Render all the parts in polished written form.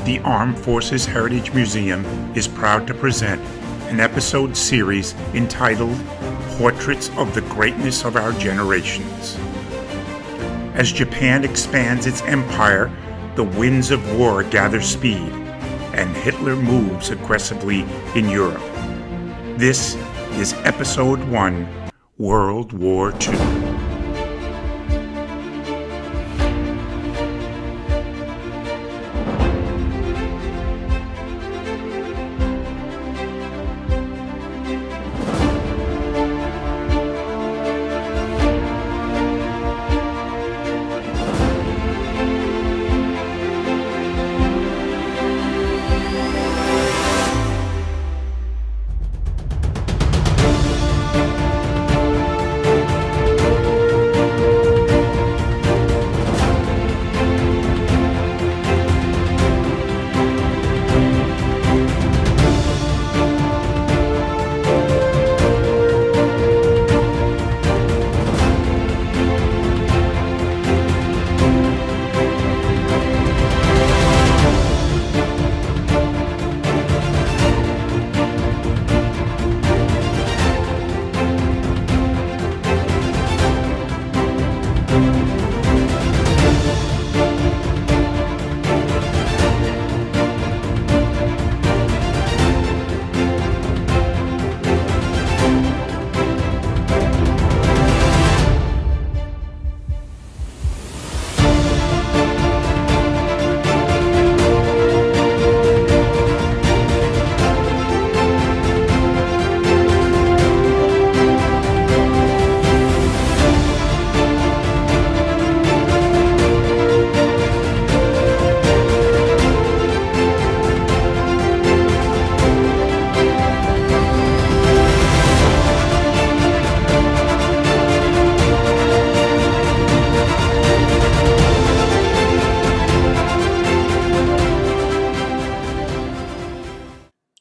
the Armed Forces Heritage Museum is proud to present an episode series entitled Portraits of the Greatness of Our Generations. As Japan expands its empire, the winds of war gather speed, and Hitler moves aggressively in Europe. This is Episode 1, World War II.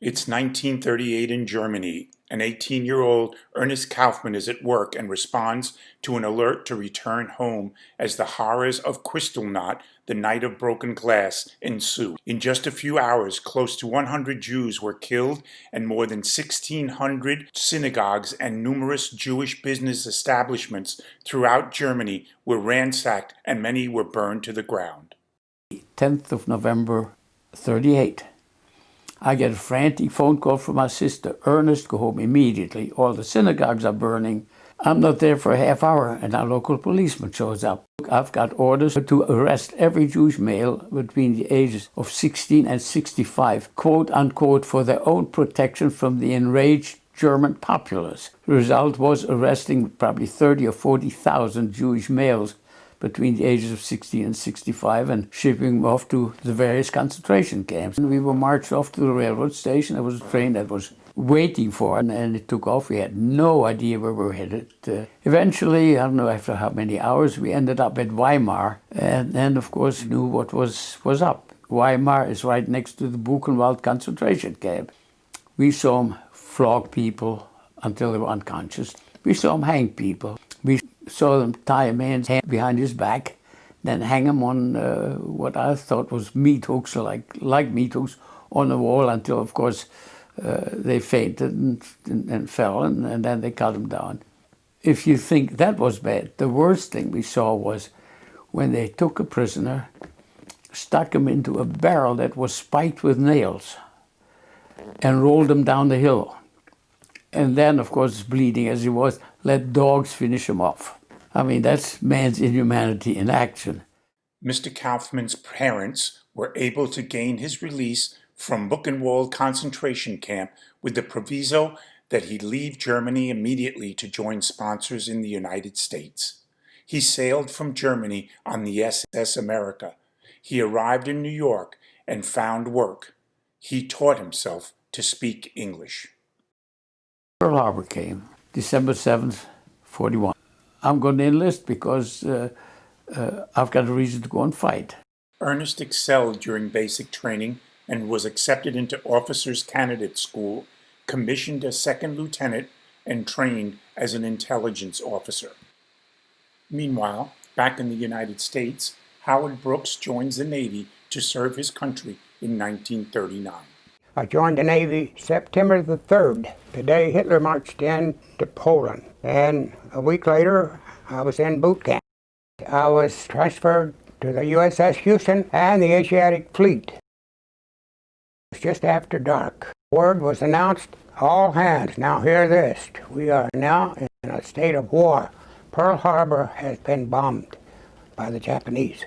It's 1938 in Germany. An 18-year-old Ernest Kaufmann is at work and responds to an alert to return home as the horrors of Kristallnacht, the Night of Broken Glass, ensue. In just a few hours, close to 100 Jews were killed and more than 1,600 synagogues and numerous Jewish business establishments throughout Germany were ransacked and many were burned to the ground. 10th of November, 38. I get a frantic phone call from my sister, Ernest, go home immediately. All the synagogues are burning. I'm not there for a half hour, and our local policeman shows up. I've got orders to arrest every Jewish male between the ages of 16 and 65, quote unquote, for their own protection from the enraged German populace. The result was arresting probably 30 or 40,000 Jewish males between the ages of 16 and 65 and shipping them off to the various concentration camps. And we were marched off to the railroad station. There was a train that was waiting for us, and it took off. We had no idea where we were headed. Eventually, I don't know after how many hours, we ended up at Weimar, and then, of course, knew what was up. Weimar is right next to the Buchenwald concentration camp. We saw them flog people until they were unconscious. We saw them hang people. We saw them tie a man's hand behind his back, then hang him on what I thought was meat hooks, like meat hooks, on the wall until, of course, they fainted and fell, and then they cut him down. If you think that was bad, the worst thing we saw was when they took a prisoner, stuck him into a barrel that was spiked with nails, and rolled him down the hill. And then, of course, bleeding as he was, let dogs finish him off. I mean, that's man's inhumanity in action. Mr. Kaufmann's parents were able to gain his release from Buchenwald concentration camp with the proviso that he leave Germany immediately to join sponsors in the United States. He sailed from Germany on the SS America. He arrived in New York and found work. He taught himself to speak English. Pearl Harbor came, December 7th, 41. I'm going to enlist because I've got a reason to go and fight. Ernest excelled during basic training and was accepted into Officers Candidate School, commissioned as second lieutenant, and trained as an intelligence officer. Meanwhile, back in the United States, Howard Brooks joins the Navy to serve his country in 1939. I joined the Navy September the 3rd, the day Hitler marched into Poland. And a week later, I was in boot camp. I was transferred to the USS Houston and the Asiatic Fleet. It was just after dark. Word was announced, all hands, now hear this. We are now in a state of war. Pearl Harbor has been bombed by the Japanese.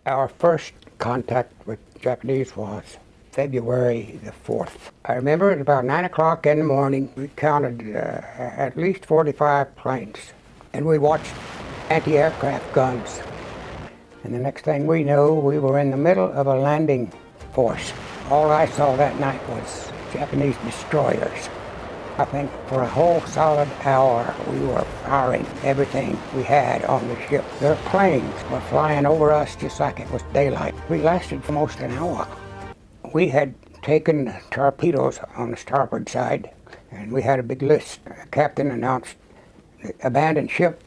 Our first contact with the Japanese was February the 4th. I remember at about 9 o'clock in the morning, we counted at least 45 planes, and we watched anti-aircraft guns. And the next thing we knew, we were in the middle of a landing force. All I saw that night was Japanese destroyers. I think for a whole solid hour, we were firing everything we had on the ship. Their planes were flying over us just like it was daylight. We lasted for almost an hour. We had taken torpedoes on the starboard side, and we had a big list. The captain announced abandoned ship.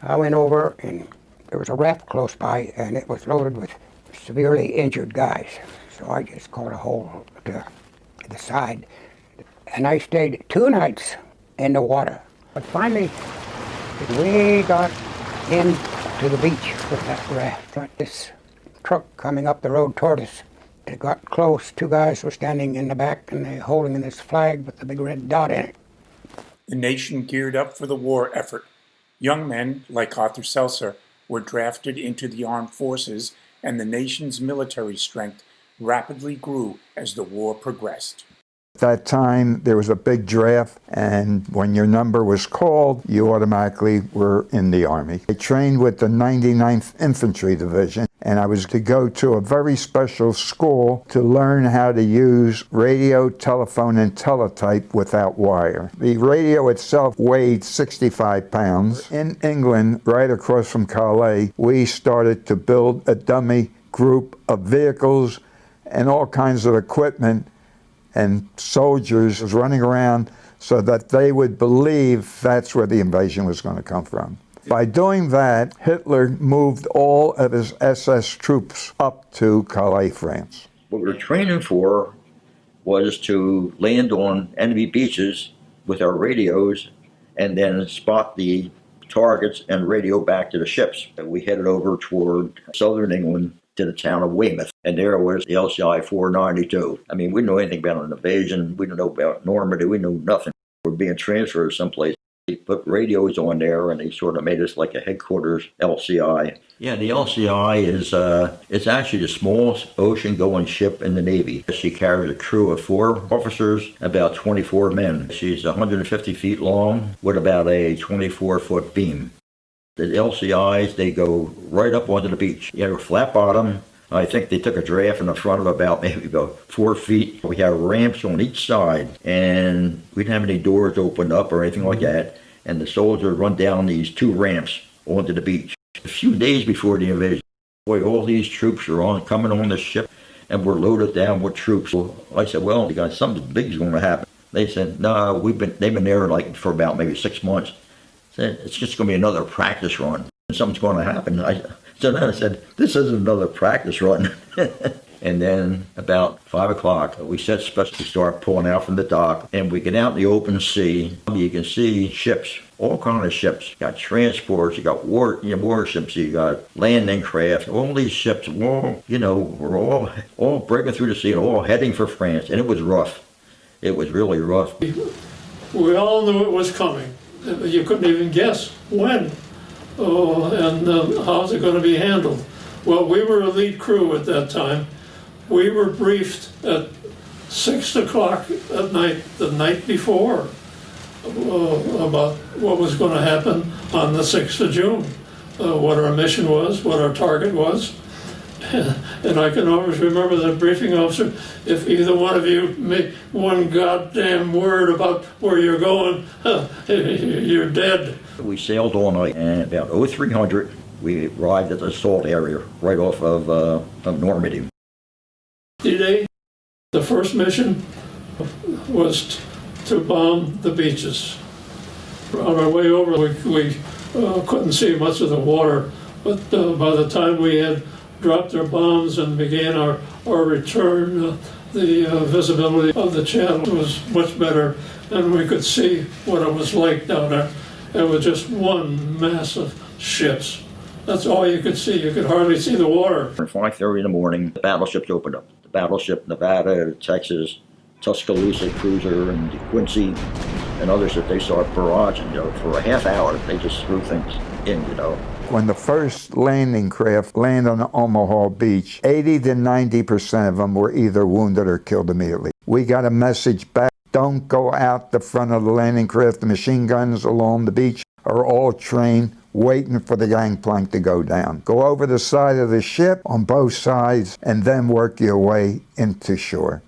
I went over, and there was a raft close by, and it was loaded with severely injured guys. So I just caught a hold to the side. And I stayed 2 nights in the water. But finally, we got into the beach with that raft. This truck coming up the road toward us. It got close. 2 guys were standing in the back, and they holding this flag with the big red dot in it. The nation geared up for the war effort. Young men, like Arthur Seltzer, were drafted into the armed forces, and the nation's military strength rapidly grew as the war progressed. At that time, there was a big draft, and when your number was called, you automatically were in the Army. I trained with the 99th Infantry Division, and I was to go to a very special school to learn how to use radio, telephone, and teletype without wire. The radio itself weighed 65 pounds. In England, right across from Calais, we started to build a dummy group of vehicles and all kinds of equipment and soldiers running around so that they would believe that's where the invasion was going to come from. By doing that, Hitler moved all of his SS troops up to Calais, France. What we were training for was to land on enemy beaches with our radios and then spot the targets and radio back to the ships. We headed over toward southern England to the town of Weymouth, and there was the LCI 492. I mean, we didn't know anything about an invasion. We didn't know about Normandy. We knew nothing. We're being transferred someplace. They put radios on there, and they sort of made us like a headquarters LCI. Yeah, the LCI is it's actually the smallest ocean-going ship in the Navy. She carries a crew of 4 officers, about 24 men. She's 150 feet long with about a 24-foot beam. The LCIs, they go right up onto the beach. You have a flat bottom. I think they took a draft in the front of about maybe about 4 feet. We have ramps on each side, and we didn't have any doors opened up or anything like that. And the soldiers run down these 2 ramps onto the beach. A few days before the invasion, boy, all these troops are coming on the ship, and we're loaded down with troops. So I said, well, you got something big's going to happen. They said, no, they've been there like for about maybe 6 months. It's just going to be another practice run. Something's going to happen. So then I said, this isn't another practice run. And then about 5 o'clock, we set special to start pulling out from the dock, and we get out in the open sea. You can see ships, all kinds of ships. You got transports, you got warships, you got landing craft. All these ships, were all breaking through the sea, all heading for France, and it was rough. It was really rough. We all knew it was coming. You couldn't even guess when and how's it going to be handled. Well, we were a lead crew at that time. We were briefed at 6 o'clock at night, the night before, about what was going to happen on the 6th of June, what our mission was, what our target was. And I can always remember the briefing officer, if either one of you make one goddamn word about where you're going, you're dead. We sailed all night, and about 0300, we arrived at the assault area right off of Normandy. D-Day, the first mission was to bomb the beaches. On our way over, we couldn't see much of the water, but by the time we had dropped their bombs and began our return, the visibility of the channel was much better, and we could see what it was like down there. It was just one mass of ships. That's all you could see. You could hardly see the water. At 5:30 in the morning, the battleships opened up. The battleship Nevada, Texas, Tuscaloosa cruiser, and the Quincy, and others that they started barraging. For a half hour, they just threw things in. When the first landing craft landed on Omaha Beach, 80 to 90% of them were either wounded or killed immediately. We got a message back: don't go out the front of the landing craft. The machine guns along the beach are all trained, waiting for the gangplank to go down. Go over the side of the ship on both sides and then work your way into shore.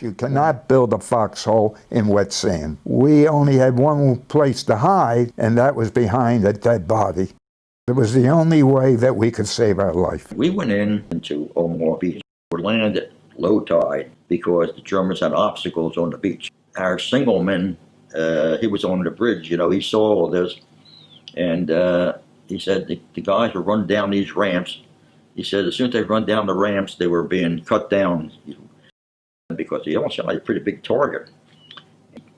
You cannot build a foxhole in wet sand. We only had one place to hide, and that was behind a dead body. It was the only way that we could save our life. We went into Omaha Beach. We landed low tide because the Germans had obstacles on the beach. Our signalman, he was on the bridge, he saw all this, and he said the guys were running down these ramps. He said as soon as they run down the ramps, they were being cut down because they almost had like a pretty big target.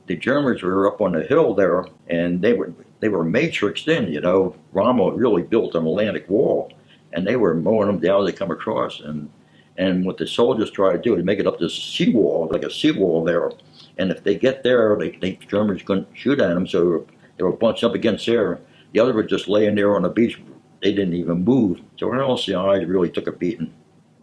The Germans were up on the hill there, and they were matrixed in. Rommel really built an Atlantic wall, and they were mowing them down as they come across. And what the soldiers try to do is make it up this seawall, like a seawall there. And if they get there, the Germans couldn't shoot at them, so they were bunched up against there. The others were just laying there on the beach. They didn't even move. So our LCI really took a beating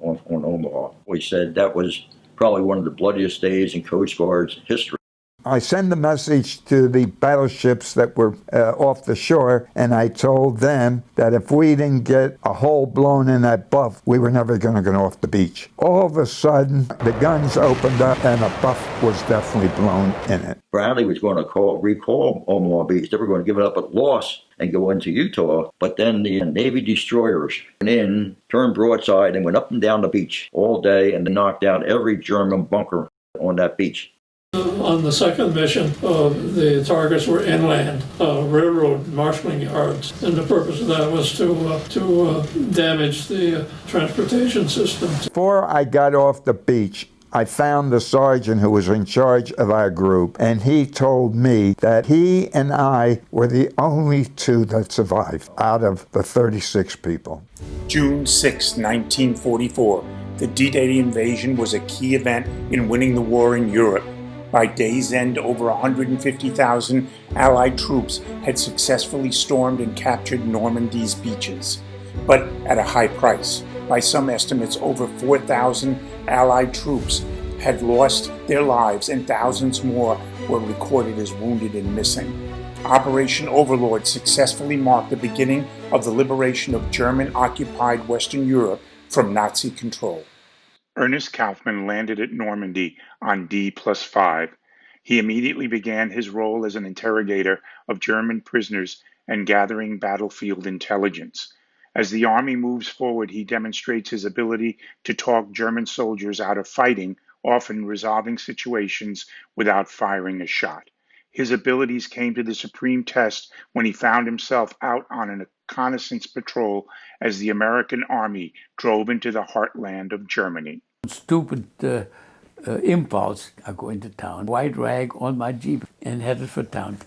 on Omaha. We said that was probably one of the bloodiest days in Coast Guard's history. I sent a message to the battleships that were off the shore, and I told them that if we didn't get a hole blown in that buff, we were never going to get off the beach. All of a sudden, the guns opened up, and a buff was definitely blown in it. Bradley was going to recall Omaha Beach. They were going to give it up at loss and go into Utah. But then the Navy destroyers went in, turned broadside, and went up and down the beach all day, and knocked out every German bunker on that beach. On the second mission, the targets were inland, railroad marshaling yards, and the purpose of that was to damage the transportation system. Before I got off the beach, I found the sergeant who was in charge of our group, and he told me that he and I were the only two that survived out of the 36 people. June 6, 1944. The D-Day invasion was a key event in winning the war in Europe. By day's end, over 150,000 Allied troops had successfully stormed and captured Normandy's beaches, but at a high price. By some estimates, over 4,000 Allied troops had lost their lives, and thousands more were recorded as wounded and missing. Operation Overlord successfully marked the beginning of the liberation of German-occupied Western Europe from Nazi control. Ernest Kaufmann landed at Normandy on D+5. He immediately began his role as an interrogator of German prisoners and gathering battlefield intelligence. As the army moves forward, he demonstrates his ability to talk German soldiers out of fighting, often resolving situations without firing a shot. His abilities came to the supreme test when he found himself out on an reconnaissance patrol as the American army drove into the heartland of Germany. Stupid impulse, I go into town, white rag on my Jeep and headed for town.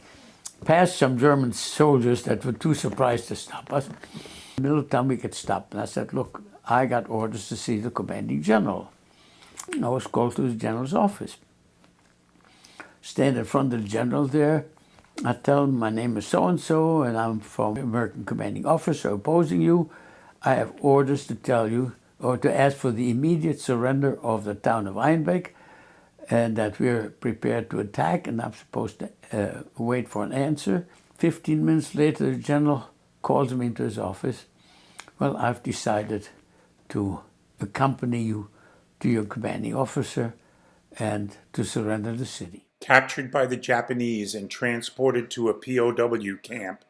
Passed some German soldiers that were too surprised to stop us. In the middle of town we get stopped, and I said, look, I got orders to see the commanding general. And I was called to the general's office. Stand in front of the general there. I tell him my name is so-and-so, and I'm from American commanding officer opposing you. I have orders to tell you, or to ask for the immediate surrender of the town of Einbeck, and that we're prepared to attack, and I'm supposed to wait for an answer. 15 minutes later, the general calls me into his office. Well, I've decided to accompany you to your commanding officer and to surrender the city. Captured by the Japanese and transported to a POW camp,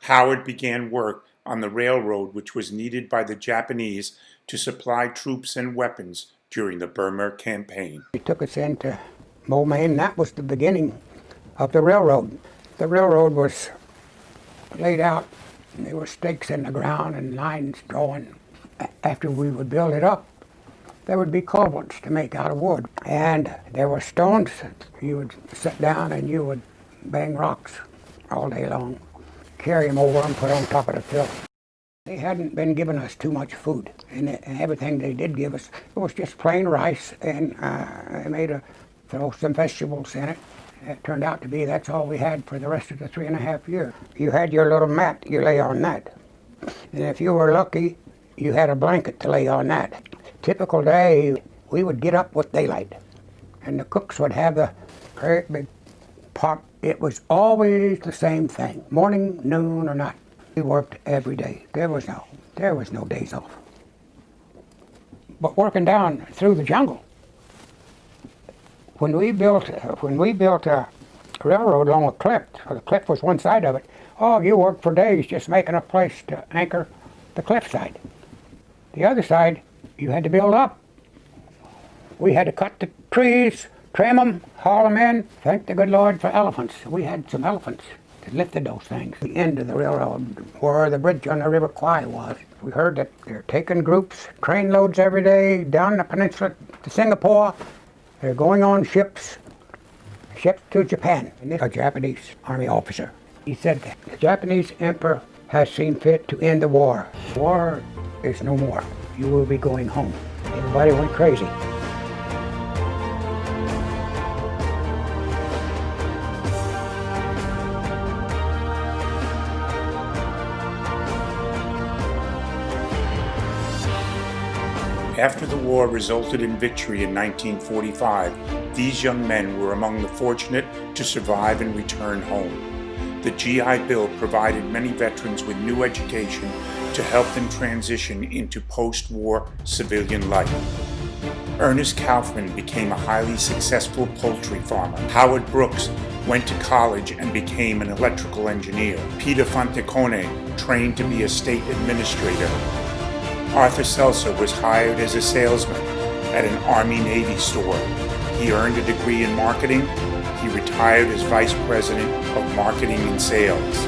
Howard began work on the railroad which was needed by the Japanese to supply troops and weapons during the Burma campaign. He took us into Moulmein. That was the beginning of the railroad. The railroad was laid out, and there were stakes in the ground and lines drawn. after we would build it up, there would be culverts to make out of wood. And there were stones. You would sit down and you would bang rocks all day long, carry them over and put on top of the fill. They hadn't been giving us too much food, and everything they did give us, it was just plain rice, and they made throw some vegetables in it. It turned out to be that's all we had for the rest of the 3.5 years. You had your little mat, you lay on that. And if you were lucky, you had a blanket to lay on that. Typical day, we would get up with daylight, and the cooks would have the great big pot. It was always the same thing, morning, noon, or night. We worked every day. There was no days off. But working down through the jungle, when we built a railroad along a cliff, or the cliff was one side of it, oh, you worked for days just making a place to anchor the cliff side. The other side, you had to build up. We had to cut the trees, trim them, haul them in. Thank the good Lord for elephants. We had some elephants that lifted those things. The end of the railroad, where the bridge on the River Kwai was, we heard that they're taking groups, train loads every day down the peninsula to Singapore. They're going on ships to Japan. And this is a Japanese army officer. He said that the Japanese emperor has seen fit to end the war. War is no more. You will be going home. Everybody went crazy. After the war resulted in victory in 1945, these young men were among the fortunate to survive and return home. The GI Bill provided many veterans with new education to help them transition into post-war civilian life. Ernest Kaufman became a highly successful poultry farmer. Howard Brooks went to college and became an electrical engineer. Peter Fontecone trained to be a state administrator. Arthur Seltzer was hired as a salesman at an Army-Navy store. He earned a degree in marketing. He retired as vice president of marketing and sales.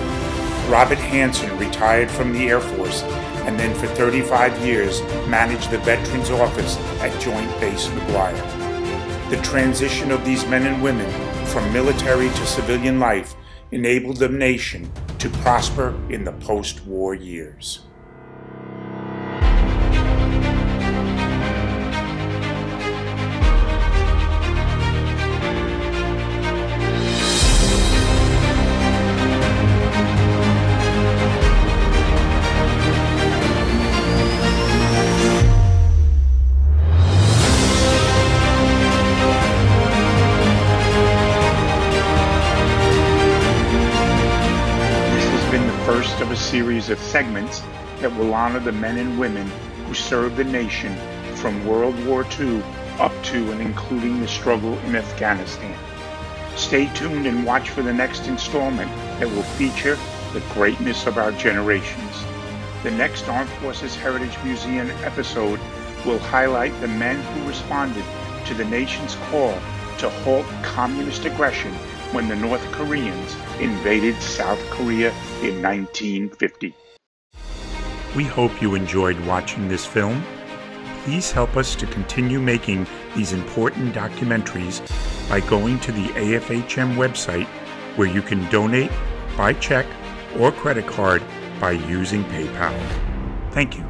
Robert Hansen retired from the Air Force and then for 35 years managed the Veterans Office at Joint Base McGuire. The transition of these men and women from military to civilian life enabled the nation to prosper in the post-war years. First of a series of segments that will honor the men and women who served the nation from World War II up to and including the struggle in Afghanistan. Stay tuned and watch for the next installment that will feature the greatness of our generations. The next Armed Forces Heritage Museum episode will highlight the men who responded to the nation's call to halt communist aggression when the North Koreans invaded South Korea in 1950. We hope you enjoyed watching this film. Please help us to continue making these important documentaries by going to the AFHM website, where you can donate by check or credit card by using PayPal. Thank you.